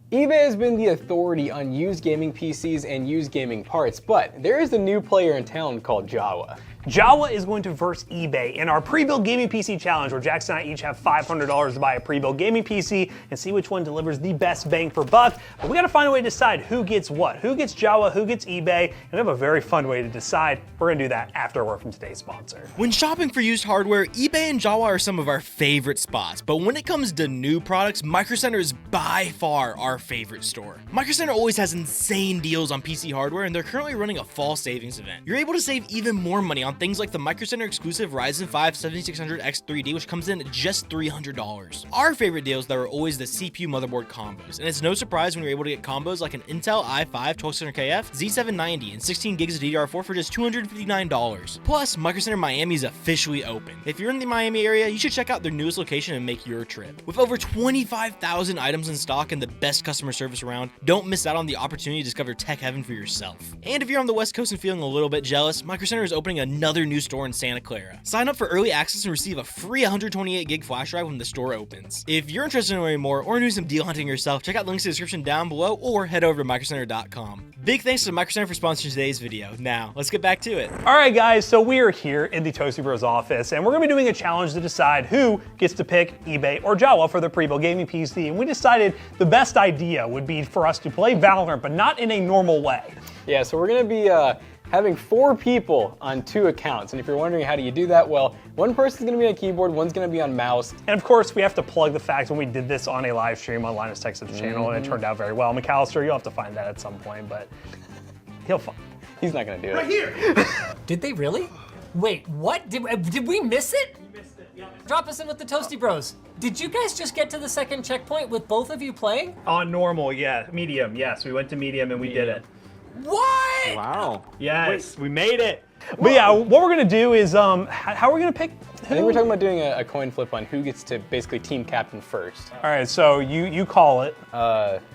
eBay has been the authority on used gaming PCs and used gaming parts, but there is a new player in town called JAWA. JAWA is going to verse eBay in our pre-built gaming PC challenge, where Jackson and I each have $500 to buy a pre-built gaming PC and see which one delivers the best bang for buck. But we gotta find a way to decide who gets what. Who gets JAWA, who gets eBay, and we have a very fun way to decide. We're gonna do that after a word from today's sponsor. When shopping for used hardware, eBay and JAWA are some of our favorite spots. But when it comes to new products, Microcenter is by far our favorite store. Microcenter always has insane deals on PC hardware, and they're currently running a fall savings event. You're able to save even more money on things like the Microcenter exclusive Ryzen 5 7600X 3D, which comes in at just $300. Our favorite deals, though, are always the CPU motherboard combos, and it's no surprise when you're able to get combos like an Intel i5 12700KF, Z790, and 16 gigs of DDR4 for just $259. Plus, Microcenter Miami is officially open. If you're in the Miami area, you should check out their newest location and make your trip. With over 25,000 items in stock and the best customer service around, don't miss out on the opportunity to discover tech heaven for yourself. And if you're on the West Coast and feeling a little bit jealous, Microcenter is opening another new store in Santa Clara. Sign up for early access and receive a free 128 gig flash drive when the store opens. If you're interested in learning more or doing some deal hunting yourself, check out links in the description down below or head over to microcenter.com. Big thanks to Microcenter for sponsoring today's video. Now, let's get back to it. All right, guys, so we are here in the Toasty Bros office, and we're gonna be doing a challenge to decide who gets to pick eBay or JAWA for their pre-built gaming PC. And we decided the best idea would be for us to play Valorant, but not in a normal way. Yeah, so we're gonna be having 4 people on 2 accounts. And if you're wondering how do you do that, well, one person's gonna be on keyboard, one's gonna be on mouse. And of course, we have to plug the fact when we did this on a live stream on Linus Texas channel, and it turned out very well. McAllister, you'll have to find that at some point, but he'll find. He's not gonna do it. Right here! Did they really? Wait, what? Did we miss it? You missed it, yeah. Drop us in with the Toasty Bros. Did you guys just get to the second checkpoint with both of you playing? On normal, yeah. Medium, yes. We went to medium and we did it. What? Wow. Yes, we made it. But yeah, what we're gonna do is, how are we gonna pick who? I think we're talking about doing a coin flip on who gets to basically team captain first. All right, so you call it.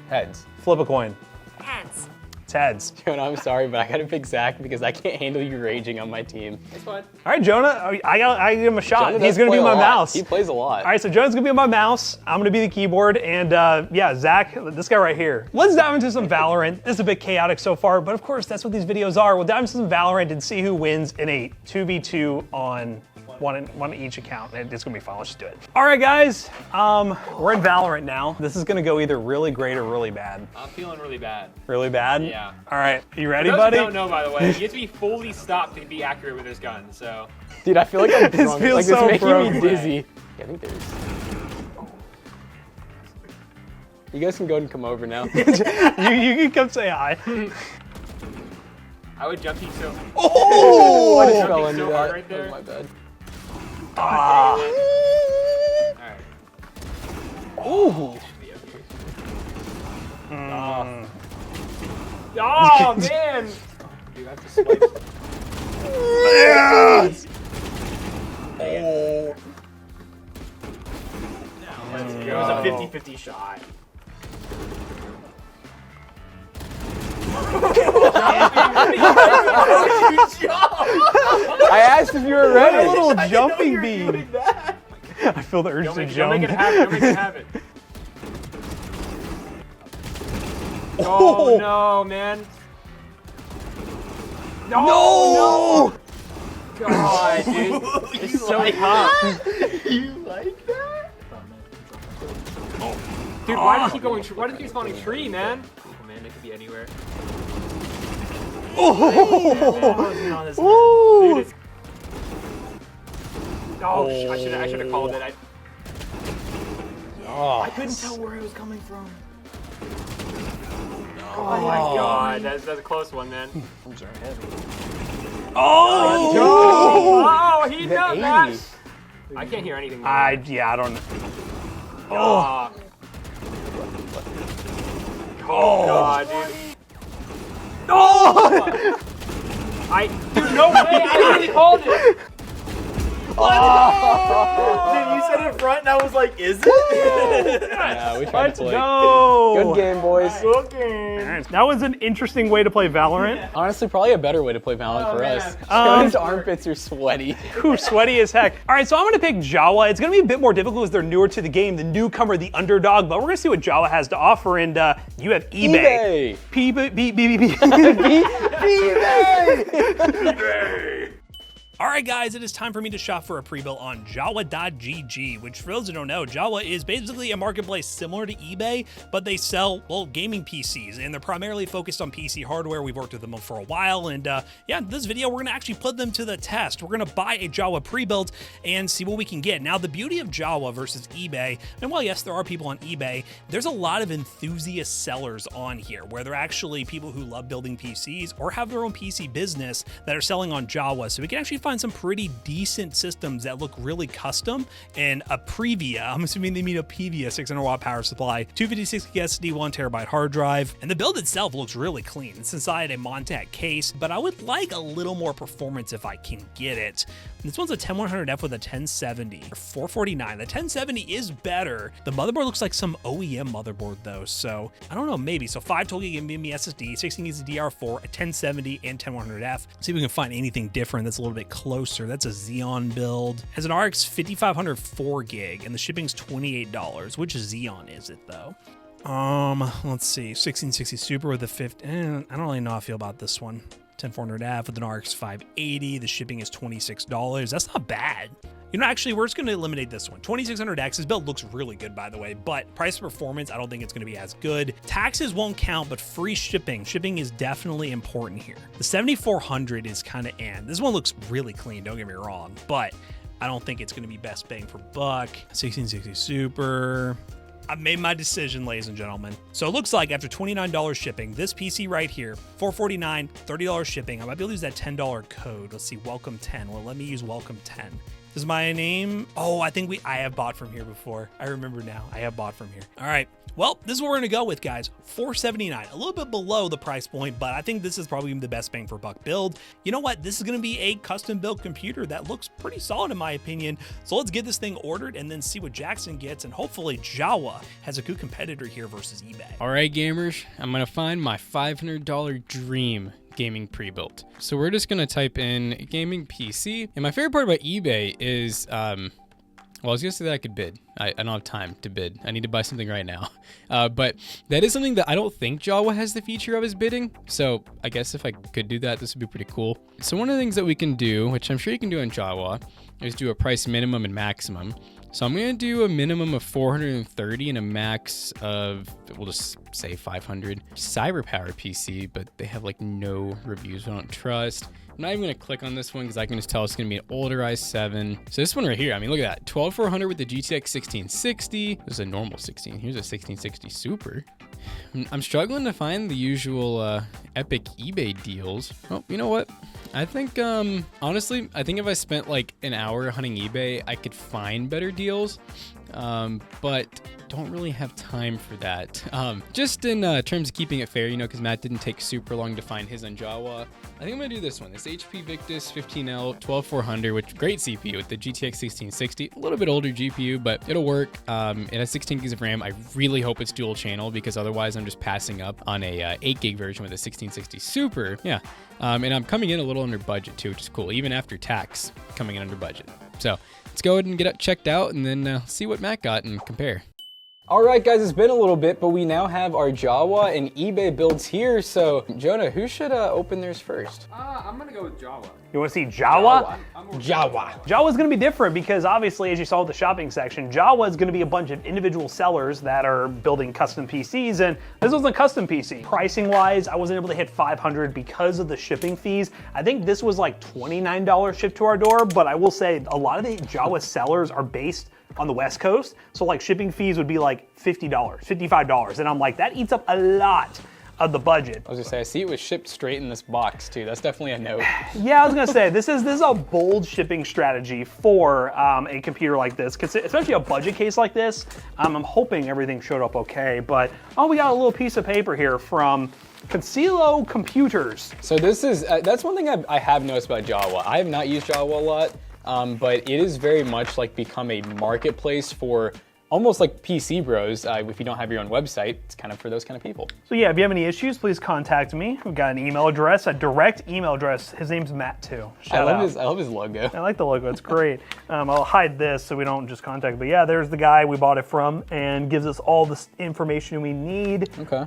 Heads. Flip a coin. Heads. It's heads. Jonah, I'm sorry, but I gotta pick Zach because I can't handle you raging on my team. It's fine. All right, Jonah, I give him a shot. Jonah He's does gonna play be a my lot. mouse. He plays a lot. All right, so Jonah's gonna be my mouse. I'm gonna be the keyboard, and yeah, Zach, this guy right here. Let's dive into some Valorant. This is a bit chaotic so far, but of course that's what these videos are. We'll dive into some Valorant and see who wins in a 2v2 on one each account. It's gonna be fun. Let's just do it. All right, guys, we're in Valorant now. This is gonna go either really great or really bad. I'm feeling really bad. Really bad? Yeah. All right, you ready, For those buddy? who don't know, by the way, you have to be fully stopped to be accurate with this gun, so. Dude, I feel like I'm This drunk. feels Like, so this making broke. me dizzy. Yeah, I think there's. You guys can go and come over now. you can come say hi. I would jump you so. Oh! I just Jumping fell into so that. hard right there. Oh, my bad. Ah. Alright. Ooh. Oh, man! Dude, I have to swipe. Yes! Oh. Let's go. It was a 50-50 shot. I asked if you were ready. A little jumping beam. I feel the urge to Don't jump. make it happen. Don't make it happen. Oh, Oh no, man. no! God, dude. It's so tough. You like that? Dude, why does he going? Why does he keep spawning tree, man? Oh man, it could be anywhere. Oh! Dude, it's... Oh, I should have called it. I couldn't tell where it was coming from. Oh my god, that's a close one, man. Oh! Oh, he done that. I can't hear anything. I don't know. Oh. Oh god, dude. Oh! Dude, no way! I already called it. Dude, you said it front and I was like, is it? Yeah, we tried Let's to play. go. Good game, boys. Alright, that was an interesting way to play Valorant. Honestly, probably a better way to play Valorant for us. His armpits are sweaty. Ooh, sweaty as heck. All right, so I'm gonna pick Jawa. It's gonna be a bit more difficult because they're newer to the game, the newcomer, the underdog, but we're gonna see what Jawa has to offer, and you have eBay. All right, guys, it is time for me to shop for a pre-built on JAWA.gg, which for those who don't know, JAWA is basically a marketplace similar to eBay, but they sell, well, gaming PCs, and they're primarily focused on PC hardware. We've worked with them for a while, and yeah, in this video, we're gonna actually put them to the test. We're gonna buy a JAWA pre-built and see what we can get. Now, the beauty of JAWA versus eBay, and while yes, there are people on eBay, there's a lot of enthusiast sellers on here, where they're actually people who love building PCs or have their own PC business that are selling on JAWA, so we can actually find some pretty decent systems that look really custom. And a Previa, I'm assuming they mean a Previa 600-watt power supply, 256 gig SSD, 1 terabyte hard drive, and the build itself looks really clean. It's inside a Montec case, but I would like a little more performance if I can get it. This one's a 10100F with a 1070 for $449. The 1070 is better. The motherboard looks like some OEM motherboard though, so I don't know, maybe. So 5 12 gig NVMe SSD, 16 gigs of DR4, a 1070 and 10100F. See if we can find anything different that's a little bit closer. That's a Xeon build. Has an RX 5500 4 gig, and the shipping's $28. Which Xeon is it though? Let's see, 1660 Super with a 50. I don't really know how I feel about this one. 10400F with an RX 580. The shipping is $26. That's not bad. You know, actually, we're just going to eliminate this one. 2600X, this build looks really good, by the way, but price performance, I don't think it's going to be as good. Taxes won't count, but free shipping. Shipping is definitely important here. The 7400 is kind of This one looks really clean, don't get me wrong, but I don't think it's going to be best bang for buck. 1660 Super. I've made my decision, ladies and gentlemen. So it looks like after $29 shipping, this PC right here, $449, $30 shipping, I might be able to use that $10 code. Let's see, welcome 10. Well, let me use welcome 10. This is my name. Oh, I have bought from here before. I remember now. I have bought from here. All right. Well, this is what we're gonna go with, guys. $479, a little bit below the price point, but I think this is probably the best bang for buck build. You know what? This is gonna be a custom built computer that looks pretty solid in my opinion. So let's get this thing ordered and then see what Jackson gets, and hopefully Jawa has a good competitor here versus eBay. All right, gamers, I'm gonna find my $500 dream gaming pre-built. So we're just gonna type in gaming PC, and my favorite part about eBay is, well, I was gonna say that I could bid. I don't have time to bid. I need to buy something right now. But that is something that I don't think Jawa has the feature of, is bidding. So I guess if I could do that, this would be pretty cool. So one of the things that we can do, which I'm sure you can do on Jawa, is do a price minimum and maximum. So I'm gonna do a minimum of 430 and a max of, we'll just say 500. CyberPower PC, but they have like no reviews I don't trust. I'm not even gonna click on this one because I can just tell it's gonna be an older i7. So this one right here, I mean, look at that, 12400 with the GTX 1660. This is a normal 16. Here's a 1660 Super. I'm struggling to find the usual epic eBay deals. Oh, you know what? I think, honestly, I think if I spent like an hour hunting eBay, I could find better deals, but don't really have time for that. Just in terms of keeping it fair, you know, because Matt didn't take super long to find his on Jawa. I think I'm gonna do this one. This HP Victus 15L 12400, which great CPU with the GTX 1660. A little bit older GPU, but it'll work. It has 16 gigs of RAM. I really hope it's dual channel because otherwise I'm just passing up on a 8 gig version with a 1660 Super. Yeah, and I'm coming in a little under budget too, which is cool. Even after tax, coming in under budget. So let's go ahead and get it checked out and then see what Matt got and compare. All right, guys, it's been a little bit, but we now have our Jawa and eBay builds here. So, Jonah, who should open theirs first? I'm gonna go with Jawa. You want to see Jawa? Jawa. Jawa's going to be different because obviously, as you saw with the shopping section, Jawa is going to be a bunch of individual sellers that are building custom PCs, and this was a custom PC. Pricing-wise, I wasn't able to hit 500 because of the shipping fees. I think this was like $29 shipped to our door, but I will say a lot of the Jawa sellers are based on the West Coast, so like shipping fees would be like $50, $55, and I'm like, that eats up a lot of the budget. I was gonna say, I see it was shipped straight in this box too. That's definitely a note. Yeah, I was gonna say, this is a bold shipping strategy for a computer like this, especially a budget case like this. I'm hoping everything showed up okay, but we got a little piece of paper here from Concilo Computers. So this is, that's one thing I have noticed about Jawa. I have not used Jawa a lot. but it is very much like become a marketplace for almost like PC Bros. If you don't have your own website, it's kind of for those kind of people. So yeah, if you have any issues, please contact me. We've got an email address, a direct email address. His name's Matt too. Shout out. I love his logo. I like the logo, it's great. I'll hide this so we don't just contact, but yeah, there's the guy we bought it from and gives us all the information we need. Okay.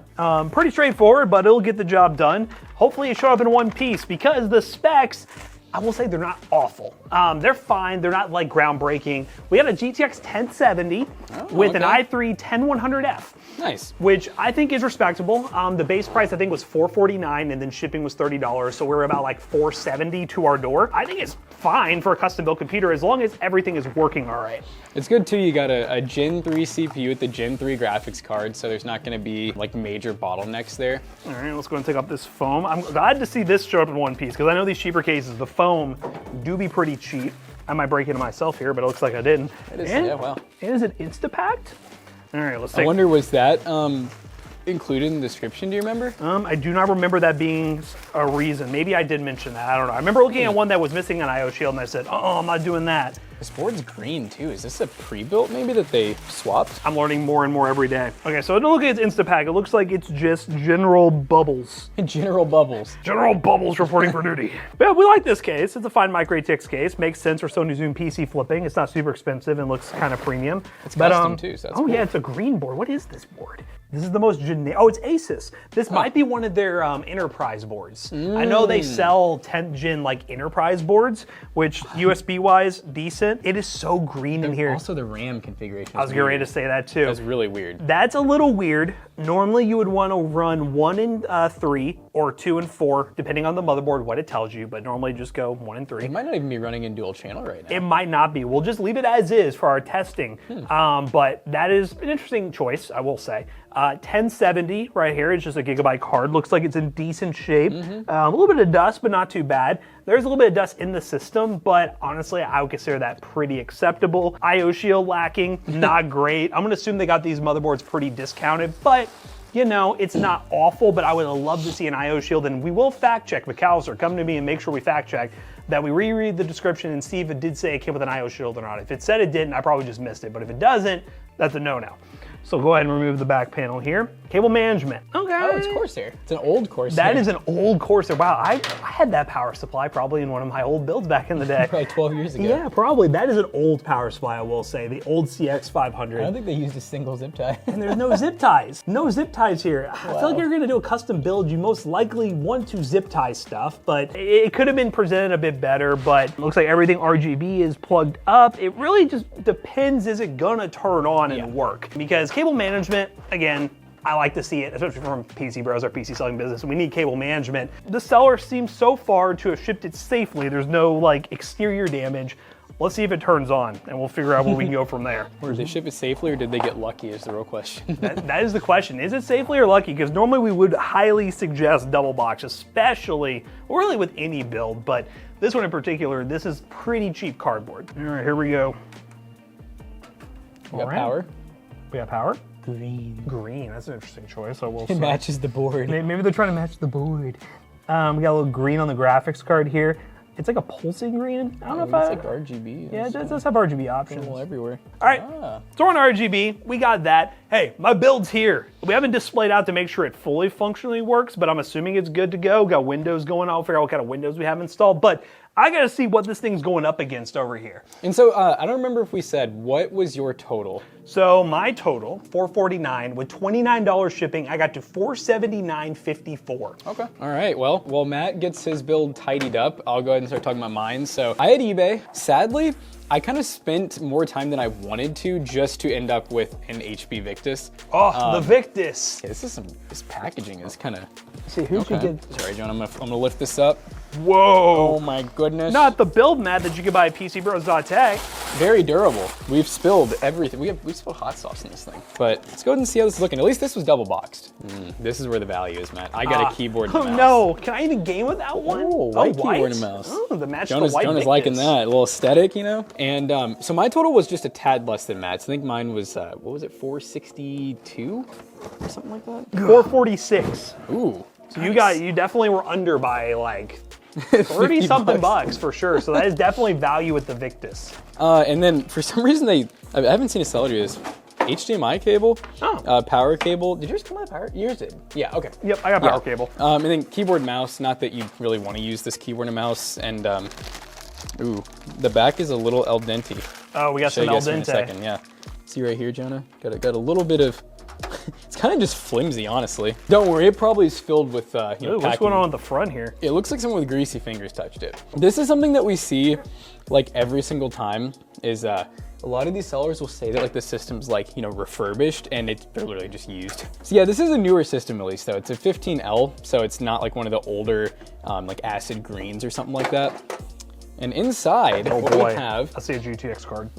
Pretty straightforward, but it'll get the job done. Hopefully it showed up in one piece because the specs, I will say they're not awful. They're fine, they're not like groundbreaking. We had a GTX 1070 with an i3 10100F. Nice. Which I think is respectable. The base price I think was $449 and then shipping was $30. So we're about like $470 to our door. I think it's fine for a custom built computer as long as everything is working all right. It's good too, you got a Gen 3 CPU with the Gen 3 graphics card, so there's not gonna be like major bottlenecks there. All right, let's go and take off this foam. I'm glad to see this show up in one piece because I know these cheaper cases, the foam do be pretty cheap. I might break into myself here, but it looks like I didn't. It is, yeah, wow. And is it Instapacked? All right, let's take. I wonder, was that included in the description, do you remember? I do not remember that being a reason. Maybe I did mention that, I don't know. I remember looking at one that was missing an IO shield and I said, oh, I'm not doing that. This board's green too. Is this a pre-built maybe that they swapped? I'm learning more and more every day. Okay, so look at its Instapack. It looks like it's just General Bubbles. General Bubbles. General Bubbles reporting for duty. But yeah, we like this case. It's a fine micro ATX case. Makes sense for Sony Zoom PC flipping. It's not super expensive and looks kind of premium. It's custom too, so that's cool. Yeah, it's a green board. What is this board? This is the most generic. Oh, it's Asus. This might be one of their enterprise boards. I know they sell 10th gen like enterprise boards, which USB wise, decent. It is so green in here. Also the RAM configuration. I was getting ready to say that too. That's really weird. That's a little weird. Normally you would want to run 1 and 3 or 2 and 4, depending on the motherboard, what it tells you, but normally just go 1 and 3. It might not even be running in dual channel right now. It might not be. We'll just leave it as is for our testing. But that is an interesting choice, I will say. 1070 right here. It's just a gigabyte card. Looks like it's in decent shape. A little bit of dust, but not too bad. There's a little bit of dust in the system, but honestly, I would consider that pretty acceptable. IO shield lacking, not great. I'm gonna assume they got these motherboards pretty discounted, but you know, it's not awful, but I would love to see an IO shield, and we will fact check. McAllister, come to me and make sure we fact check that we reread the description and see if it did say it came with an IO shield or not. If it said it didn't, I probably just missed it, but if it doesn't, that's a no-no. So go ahead and remove the back panel here. Cable management. Okay. Oh, it's Corsair. It's an old Corsair. That is an old Corsair. Wow, I had that power supply probably in one of my old builds back in the day. Probably 12 years ago. Yeah, probably. That is an old power supply, I will say. The old CX500. I don't think they used a single zip tie. And there's no zip ties. No zip ties here. I feel like you're gonna do a custom build, you most likely want to zip tie stuff, but it could have been presented a bit better, but it looks like everything RGB is plugged up. It really just depends, is it gonna turn on and work? Because cable management, again, I like to see it, especially from PC Bros, our PC selling business. We need cable management. The seller seems so far to have shipped it safely. There's no like exterior damage. Let's see if it turns on, and we'll figure out where we can go from there. Or did they ship it safely, or did they get lucky is the real question. that is the question. Is it safely or lucky? Because normally we would highly suggest double box, especially, or really with any build, but this one in particular, this is pretty cheap cardboard. All right, here we go. We got power. We got power? Green. Green, that's an interesting choice. So we'll It matches the board. Maybe they're trying to match the board. We got a little green on the graphics card here. It's like a pulsing green. I don't know if it's like RGB. Yeah, it does have RGB options. All everywhere. All right, so on RGB, we got that. Hey, my build's here. We haven't displayed out to make sure it fully functionally works, but I'm assuming it's good to go. Got windows going on. I'll figure out what kind of windows we have installed, but I gotta see what this thing's going up against over here. And so, I don't remember if we said, what was your total? So my total, $449, with $29 shipping, I got to $479.54. Okay. All right, well, while Matt gets his build tidied up, I'll go ahead and start talking about mine. So I had eBay. Sadly, I kind of spent more time than I wanted to just to end up with an HP Victus. Oh, the Victus. Yeah, this packaging is kind of. See, who should get? Sorry, John, I'm gonna lift this up. Whoa. Oh my goodness. Not the build mat that you can buy at PCBros.tech. Very durable. We've spilled everything. We've spilled hot sauce in this thing. But let's go ahead and see how this is looking. At least this was double boxed. This is where the value is, Matt. I got a keyboard and a mouse. Oh no, can I even game with that one? Oh, white keyboard and mouse. Oh, the match Jonah's, the white Jonah's Victus. liking that, a little aesthetic, you know? And so my total was just a tad less than Matt's. I think mine was, what was it, 462 or something like that? 446. Ooh. So you definitely were under by like 30 something 50 bucks for sure. So that is definitely value with the Victus. And then for some reason I haven't seen a seller do this. HDMI cable, power cable. Did yours come with power? Yours did. Yeah, okay. Yep, I got power cable. And then keyboard, mouse. Not that you really want to use this keyboard and mouse. And ooh, the back is a little al dente. Oh, we got some al dente. In a second, yeah. See right here, Jonah? Got a little bit of. It's kind of just flimsy, honestly. Don't worry, it probably is filled with Ooh, what's going on at the front here? It looks like someone with greasy fingers touched it. This is something that we see like every single time is a lot of these sellers will say that like the system's like, refurbished and they're literally just used. So yeah, this is a newer system release though. It's a 15L, so it's not like one of the older like acid greens or something like that. And inside, we have... I see a GTX card.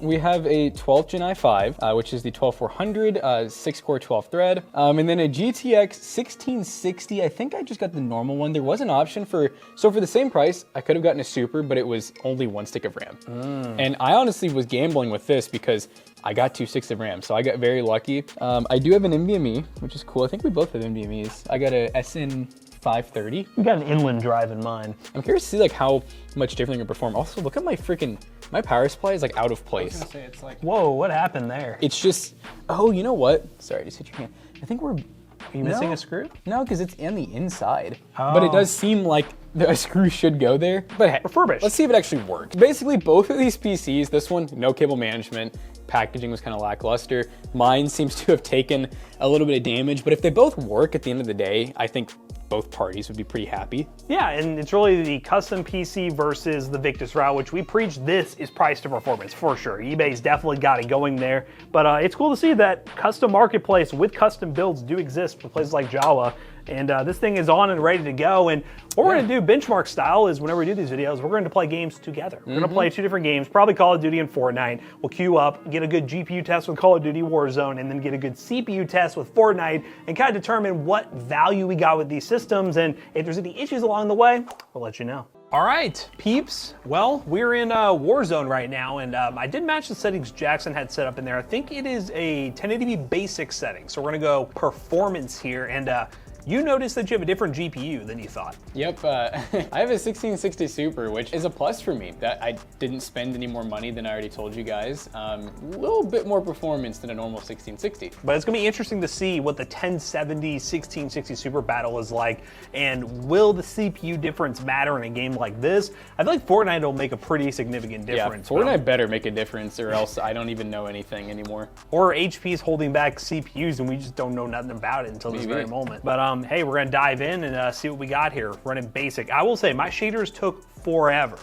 We have a 12th Gen i5, which is the 12400, 6-core 12-thread, and then a GTX 1660. I think I just got the normal one. There was an option for the same price, I could have gotten a Super, but it was only 1 stick of RAM. And I honestly was gambling with this because I got 2 sticks of RAM, so I got very lucky. I do have an NVMe, which is cool. I think we both have NVMEs. I got a SN 530. You got an inland drive in mine. I'm curious to see like how much different it can perform. Also, look at my power supply is like out of place. I was gonna say, it's like... Whoa, what happened there? It's just, oh, you know what? Sorry, I just hit your hand. I think Are you missing a screw? No, because it's on the inside. But it does seem like a screw should go there. But hey, refurbished. Let's see if it actually works. Basically, both of these PCs, this one, no cable management, packaging was kind of lackluster. Mine seems to have taken a little bit of damage, but if they both work at the end of the day, I think both parties would be pretty happy. Yeah, and it's really the custom PC versus the Victus route, which we preach this is price to performance for sure. eBay's definitely got it going there, but it's cool to see that custom marketplace with custom builds do exist for places like JAWA. And this thing is on and ready to go. And what we're gonna do benchmark style is whenever we do these videos, we're gonna play games together. We're gonna play 2 different games, probably Call of Duty and Fortnite. We'll queue up, get a good GPU test with Call of Duty Warzone, and then get a good CPU test with Fortnite, and kind of determine what value we got with these systems. And if there's any issues along the way, we'll let you know. All right, peeps. Well, we're in Warzone right now, and I did match the settings Jackson had set up in there. I think it is a 1080p basic setting. So we're gonna go performance here, and you noticed that you have a different GPU than you thought. Yep, I have a 1660 Super, which is a plus for me. That I didn't spend any more money than I already told you guys. A little bit more performance than a normal 1660. But it's gonna be interesting to see what the 1070 1660 Super battle is like, and will the CPU difference matter in a game like this? I feel like Fortnite will make a pretty significant difference. Yeah, Fortnite better make a difference, or else I don't even know anything anymore. Or HP's holding back CPUs and we just don't know nothing about it until this very moment. But hey, we're gonna dive in and see what we got here, running basic. I will say, my shaders took forever,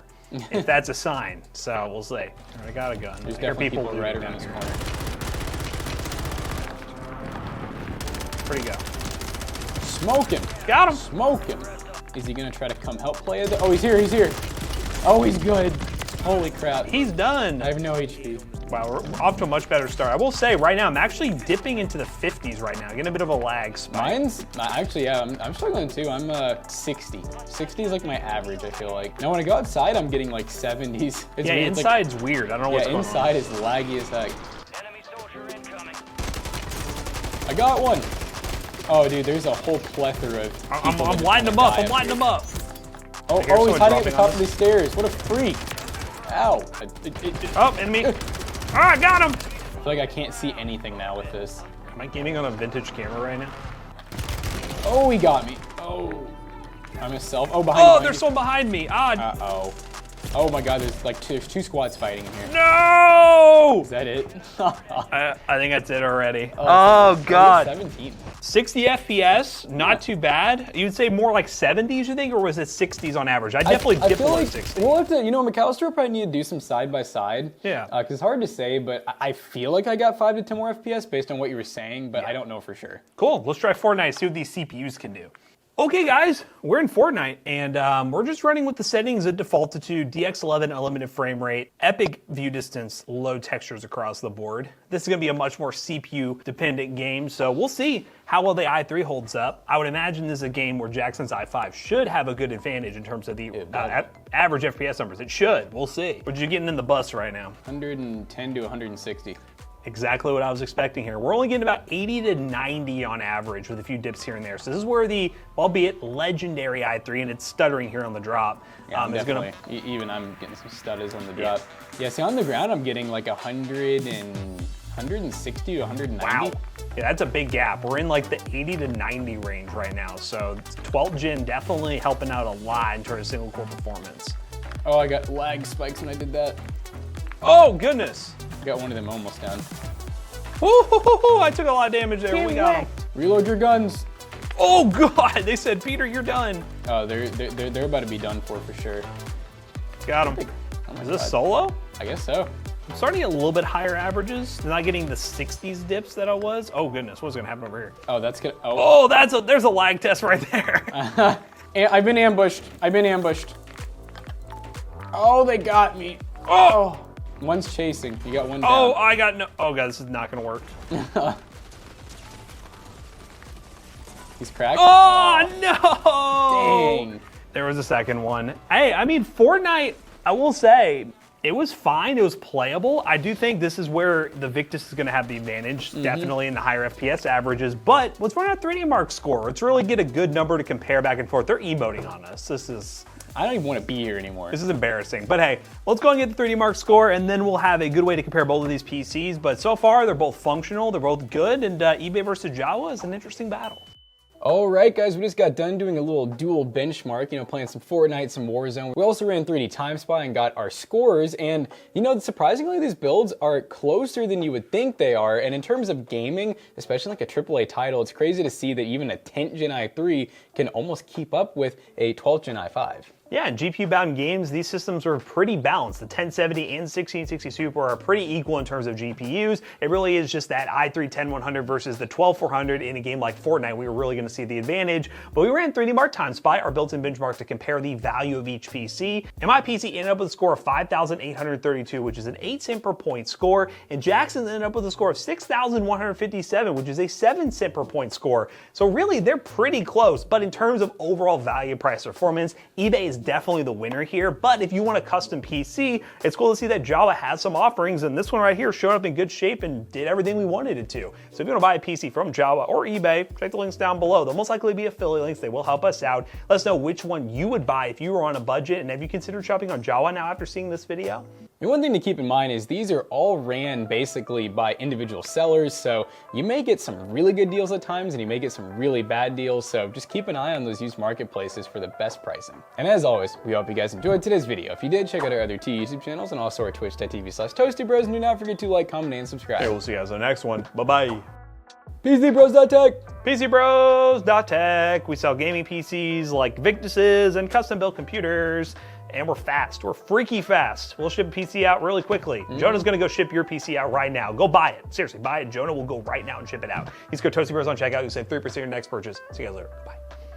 if that's a sign, so we'll see. All right, I got a gun. There's definitely people right around this corner. Where'd he go? Smoke him. Got him. Smoke him. Is he gonna try to come help play it? Oh, he's here, he's here. Oh, he's good. Holy crap. He's done. I have no HP. Wow, we're off to a much better start. I will say, right now, I'm actually dipping into the 50s right now, getting a bit of a lag spike. Mine's, actually, yeah, I'm struggling too. I'm 60. 60 is like my average, I feel like. Now when I go outside, I'm getting like 70s. It's yeah, weird. inside's like, weird. I don't know what's going on. Yeah, inside is laggy as heck. I got one. Oh, dude, there's a whole plethora of I'm lighting them up. I'm lighting them up. Oh, he's hiding at the top of these stairs. What a freak. Ow. Oh, enemy. Ah, I got him. I feel like I can't see anything now with this. Am I gaming on a vintage camera right now? Oh, he got me. Oh. I missed self. Oh, behind there's someone behind me. Ah. Uh-oh. Oh my god, there's two squads fighting in here. No! Is that it? I think that's it already. Oh god. 17. 60 FPS, not too bad. You'd say more like 70s, you think, or was it 60s on average? I definitely dip below like 60. We'll have to, McAllister will probably need to do some side by side. Yeah. Because it's hard to say, but I feel like I got 5 to 10 more FPS based on what you were saying, but I don't know for sure. Cool. Let's try Fortnite, see what these CPUs can do. Okay guys, we're in Fortnite, and we're just running with the settings that defaulted to DX11 unlimited frame rate, epic view distance, low textures across the board. This is gonna be a much more CPU dependent game, so we'll see how well the i3 holds up. I would imagine this is a game where Jackson's i5 should have a good advantage in terms of the average FPS numbers. It should, we'll see. But you're getting in the bus right now. 110 to 160. Exactly what I was expecting here. We're only getting about 80 to 90 on average with a few dips here and there. So this is where the, albeit legendary i3, and it's stuttering here on the drop, Yeah, is definitely. gonna... Even I'm getting some stutters on the drop. Yeah, see on the ground I'm getting like 160 to 190. Wow. Yeah, that's a big gap. We're in like the 80 to 90 range right now. So 12th gen definitely helping out a lot in terms of single core performance. Oh, I got lag spikes when I did that. Oh, goodness. Got one of them almost down. Ooh, I took a lot of damage there. We got him. Reload your guns. Oh, God. They said, Peter, you're done. Oh, they're about to be done for sure. Got him. Oh my Is this God. solo? I guess so. I'm starting to get a little bit higher averages. Not getting the 60s dips that I was. Oh, goodness. What's going to happen over here? Oh, that's good. Oh, there's a lag test right there. I've been ambushed. Oh, they got me. Oh. One's chasing. You got one down. Oh, I got no. Oh, God, this is not going to work. He's cracked. Oh, no. Dang. There was a second one. Hey, I mean, Fortnite, I will say, it was fine. It was playable. I do think this is where the Victus is going to have the advantage, definitely in the higher FPS averages. But let's run our 3D Mark score. Let's really get a good number to compare back and forth. They're emoting on us. I don't even want to be here anymore. This is embarrassing. But hey, let's go and get the 3D Mark score, and then we'll have a good way to compare both of these PCs. But so far, they're both functional. They're both good. And eBay versus Jawa is an interesting battle. All right, guys, we just got done doing a little dual benchmark, playing some Fortnite, some Warzone. We also ran 3D Time Spy and got our scores, and surprisingly, these builds are closer than you would think they are, and in terms of gaming, especially like a AAA title, it's crazy to see that even a 10th Gen i3 can almost keep up with a 12th Gen i5. Yeah, in GPU-bound games, these systems are pretty balanced. The 1070 and 1660 Super are pretty equal in terms of GPUs. It really is just that i3 10100 versus the 12400 in a game like Fortnite. We were really going to see the advantage. But we ran 3D Mark Time Spy, our built-in benchmark to compare the value of each PC. And my PC ended up with a score of 5,832, which is an 8 cent per point score. And Jackson's ended up with a score of 6,157, which is a 7 cent per point score. So really, they're pretty close. But in terms of overall value price performance, eBay is definitely the winner here. But if you want a custom PC, it's cool to see that Jawa has some offerings, and this one right here showed up in good shape and did everything we wanted it to. So if you want to buy a PC from Jawa or eBay, check the links down below. They'll most likely be affiliate links. They will help us out. Let us know which one you would buy if you were on a budget, and have you considered shopping on Jawa now after seeing this video? And one thing to keep in mind is these are all ran basically by individual sellers, so you may get some really good deals at times and you may get some really bad deals, so just keep an eye on those used marketplaces for the best pricing. And as always, we hope you guys enjoyed today's video. If you did, check out our other two YouTube channels and also our twitch.tv/ToastyBros, and do not forget to like, comment, and subscribe. Okay, we'll see you guys on the next one. Bye-bye. PCBros.tech! PCBros.tech. We sell gaming PCs like Victuses and custom-built computers. And we're fast. We're freaky fast. We'll ship a PC out really quickly. Jonah's gonna go ship your PC out right now. Go buy it. Seriously, buy it. Jonah will go right now and ship it out. He's go Toasty Bros on checkout. You'll save 3% on your next purchase. See you guys later. Bye.